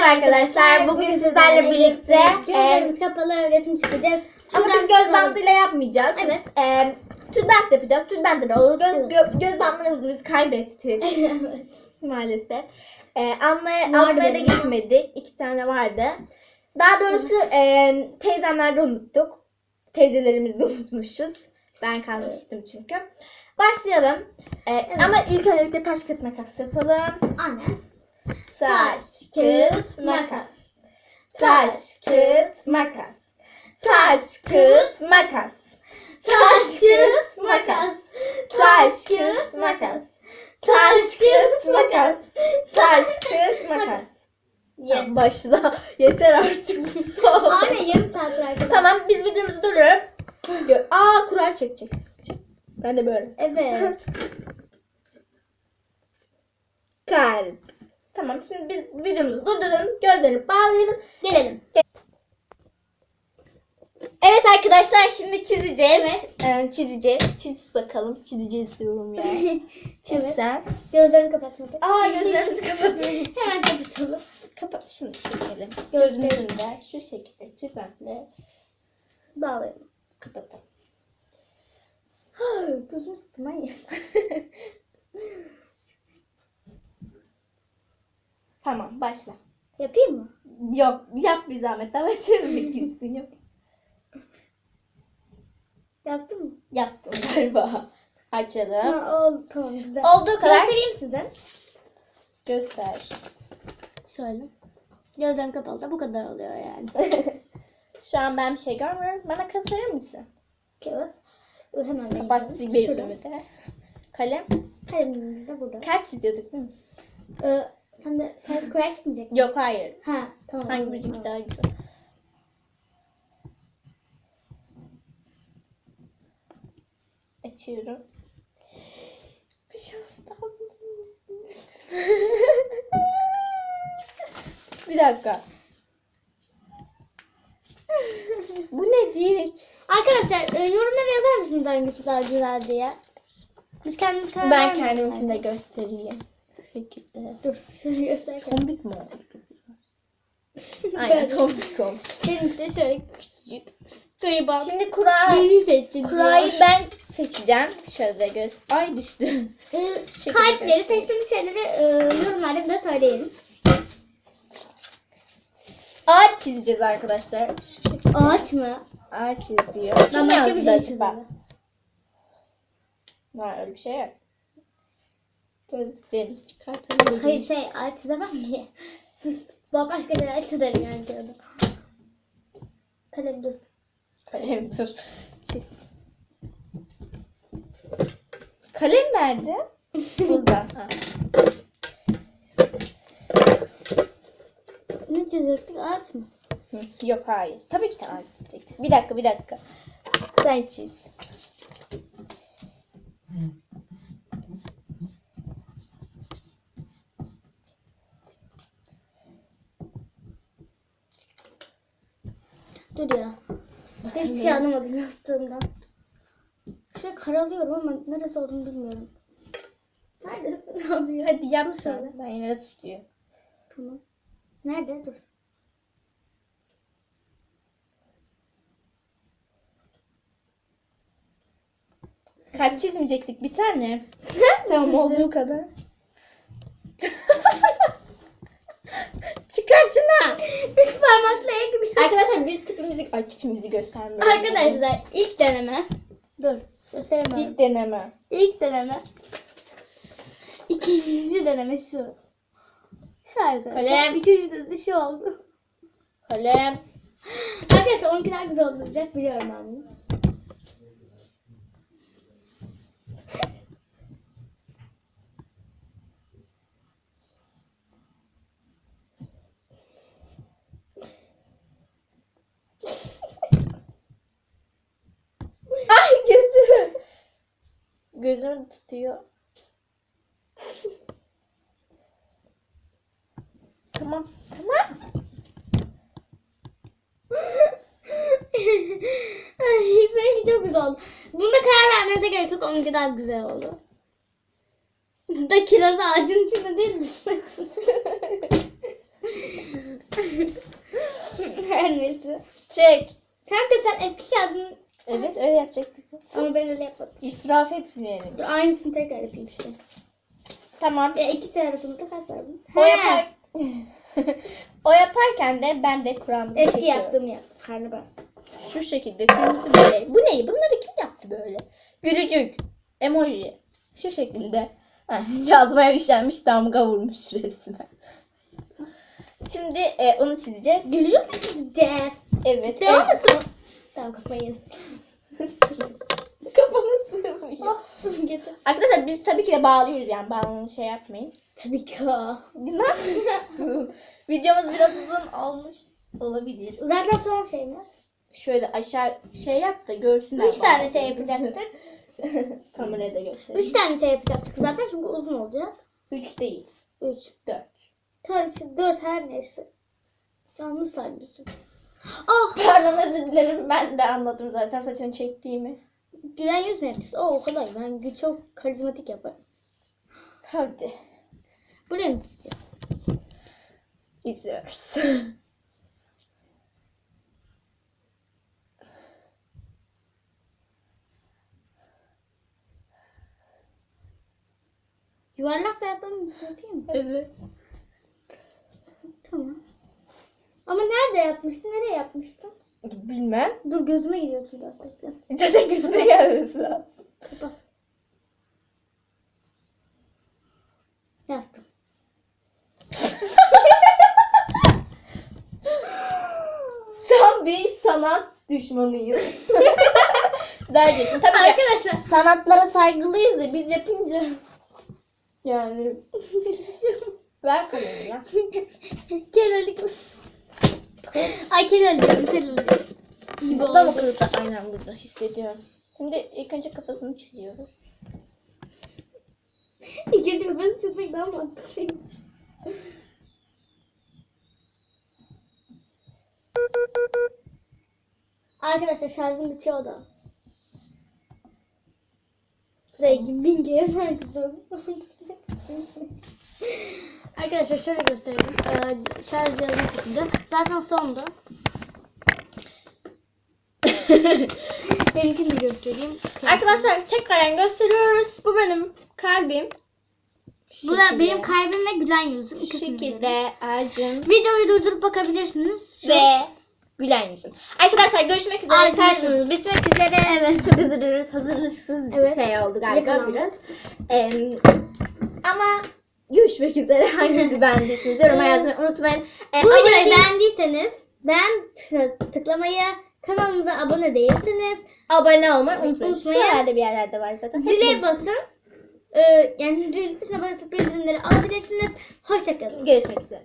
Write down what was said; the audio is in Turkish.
arkadaşlar. Bugün sizlerle birlikte gözlerimiz kapalı resim çıkacağız. Ama biz göz bandıyla yapmayacağız. Evet. Tülbent yapacağız. Tülbent de olur. Göz bandlarımızı biz kaybettik. Maalesef. Almaya da gitmedik. 2 tane vardı. Daha doğrusu teyzemlerde unuttuk. Teyzelerimizi unutmuşuz. Ben kalmıştım çünkü. Başlayalım. Evet. Ama ilk öncelikle taş kağıt makas yapalım. Aynen. Taş, kağıt, makas. Taş, kağıt, makas. Taş, kağıt, makas. Taş, kağıt, makas. Taş, kağıt, makas. Taş, kağıt, makas. Taş, kağıt, makas. Yes. Başla. Yeter artık bu son. Aynen yarım saattir arkadaşlar. Tamam, biz videomuzu durdurup kura çekeceksin. Ben de böyle. Evet. Kalp. Tamam, şimdi biz videomuzu durduralım. Gözlerini bağlayalım. Gelelim. Evet arkadaşlar, şimdi çizeceğiz. Evet. Çizeceğiz. Çiz bakalım. Çizeceğiz diyorum ya. Çiz Evet. sen. Gözlerimi kapatmadık. Gözlerimizi kapatmayalım. Hemen kapatalım. Kapat, şunu çekelim. Gözlerini Gözümüzde şu şekilde tülbentle bağlayalım. kapatalım. Gözümü sıktım manyak. Tamam, başla. Yapayım mı? Yok, yap bir zahmet. Evet, bekliyorsun, yap. Yaptın mı? Yaptım galiba. Açalım. Oldu, tamam güzel. Olduğu kadar. Göstereyim size. Göster. Şöyle. Gözlerim kapalı da bu kadar oluyor yani. Şu an ben bir şey görmüyorum. Bana gösterir misin? Evet. Hemen Kapat gözümü de. Kalem. Kalemimiz de burada. Kalp çiziyorduk değil mi? Sen kuray çıkmayacak mı? Yok, hayır. Ha tamam. Hangi müzik daha güzel? Açıyorum. Bir şans daha bulur musun? Bir dakika. Bu ne değil? Arkadaşlar yorumlara yazar mısınız hangisi daha güzel diye? Biz kendimiz karar Ben vermedik kendimkini de bence. göstereyim. Şekilde. Dur şöyle göster. Tombik mi oldu? Aynen, Böyle. tombik olmuş. Benimki de şöyle küçücük. Gariban. Şimdi Yeni seçin. kurayı ben seçeceğim. Şöyle Ay düştü. Kalpleri seçtiğimiz şeyleri yorumlarda bize söyleyin. Ağaç çizeceğiz arkadaşlar. Ağaç mı? Ağaç çiziyor. Ben Kim başka bir yazdı şey acaba? çiziyorum. Var öyle bir şey yok. Gözlerini çıkartalım. Hayır ağaç çizemem ki. Başka şeyler çizerim yani diyordum. Kalem dur. Kalem dur. Çiz. Kalem nerede? Burada. Ha. Ne çizecektik? Ağaç mı? Yok, hayır. Tabii ki de ağaç çizecektik. Bir dakika. Sen çiz. Dur ya. Hiçbir şey anlamadım yaptığımdan. Şöyle karalıyorum ama neresi olduğunu bilmiyorum. Neredesin? Ne oluyor? Hadi yap Dur sen. şöyle. Ben yine de tutuyorum. Tamam. Nerede? Dur. Kalp çizmeyecektik bir tane. Tamam, olduğu kadar. Çıkar şunu. 3 parmakla ekmek. Arkadaşlar biz tipimizi göstermiyoruz. Arkadaşlar ilk deneme. Dur. Gösteremem. İlk deneme. İlk deneme. İkinci deneme şu. Şu arkadaşlar. Kalem. Üçüncü de şu oldu. Kalem. Arkadaşlar onunki daha güzel olacak. Biliyorum ben bunu. Ay gözüm. Gözüm tutuyor. Tamam. Seninki çok güzel oldu. Bunda karar vermenize gerek yok. Onunki daha güzel oldu. Da kiraz ağacının içinde değil misin? Her neyse. Çek. Kanka sen eski kağıdını... Evet öyle yapacaktık. Ama ben öyle yapmadım. İsraf etmeyelim. Dur aynısını tekrar yapayım işte. Tamam. İki tarafında kaç var bunun? O yapar. O yaparken de ben de Kur'an'ı Eski çekiyorum. yaptığımı yaptım. Karnabahar. Şu şekilde kırmızı böyle. Bu ne? Bunları kim yaptı böyle? Gülücük. Emoji. Şu şekilde. Yazmaya işlenmiş damga vurmuş resme. Şimdi onu çizeceğiz. Gülücük mü çizeceğiz? Evet. Devam evet. mısın? Tamam kapayın. Kafana sığmıyor. Getir. Arkadaşlar biz tabii ki de bağlıyoruz yani. Bağlanın şey yapmayın. Tabii ki. Ne yapıyorsun? Videomuz biraz uzun olmuş olabilir. Zaten son şeyimiz. Şöyle aşağı şey yap da görsünler. 3 tane şey yapacaktık. Kameraya da göstereyim. 3 tane şey yapacaktık zaten çünkü uzun olacak. 3 değil. 3. 4. Tamam işte 4 her neyse. Yanlış saymışım. Ah! Pardon özür dilerim. Ben de anladım zaten saçını çektiğimi. Gülen yüz mü yapacağız? O kolay. Ben çok karizmatik yaparım. Hadi. Buraya mı çizeceğim? İzliyoruz. Yuvarlak da yapayım mı? Evet. Tamam. Ama nerede yapmıştım? Nereye yapmıştım? Bilmem. Dur gözüme gidiyor çünkü bekle. Zaten gözüne gelmesi lazım. Kapa. Yaptım. Tam bir sanat düşmanıyız. Dercesin. Tabii Arkadaşlar. ki sanatlara saygılıyız ya biz yapınca. Yani. Ver kalemini ya. Kelelik. Ay kelelik. Gibi Burada mı oldu. kırıldı? Aynen burada hissediyorum. Şimdi ilk önce kafasını çiziyoruz. İkinci kafasını çizmek daha mantıklıymış. Arkadaşlar şarjım bitiyor da. Zengin bin kere herkese. Arkadaşlar şöyle göstereyim. Şarj cihazım takıldı. Zaten sondu. Benimkini de göstereyim. Arkadaşlar tekrar gösteriyoruz. Bu benim kalbim. Bu da benim kalbim ve gülen yüzüm. Şu İkisini de. şekilde Ercin Videoyu durdurup bakabilirsiniz. Şu ve gülen yüzüm. Arkadaşlar görüşmek üzere. Ercin Şarjımız bitmek üzere. Evet. Çok özür dileriz. Hazırlıksız Evet. şey oldu galiba Yakalandık. biraz. Ama görüşmek üzere. Hanginizi beğendiyseniz yoruma yazmayı unutmayın. Bu Abone videoyu değilseniz beğendiyseniz tıklamayı, kanalımıza abone değilseniz abone olmayı unutmayın. Unutmayın. Şuralarda bir yerlerde var zaten. zile basın. Yani zil tuşuna basıp bildirimleri alabilirsiniz. Hoşçakalın. Görüşmek üzere.